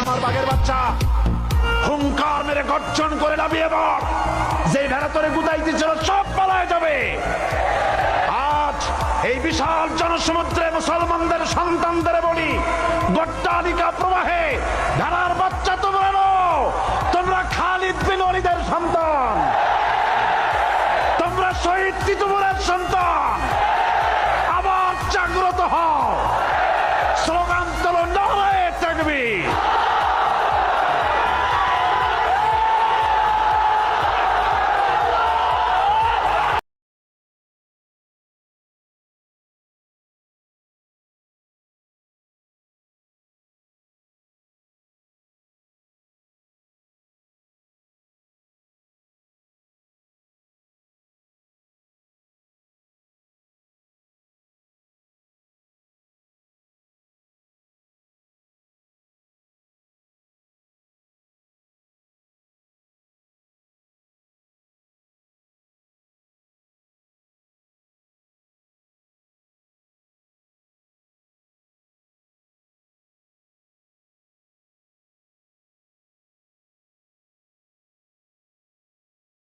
আমার বাঘের বাচ্চা, হুঙ্কার মেরে গর্জন করে লাফিয়ে পড়। যে ভেড়া তোরে গুতাইতে ছিল সব পালায় যাবে। আজ এই বিশাল জনসমুদ্রে মুসলমানদের সন্তানদের বলি, অট্টালিকা প্রবাহে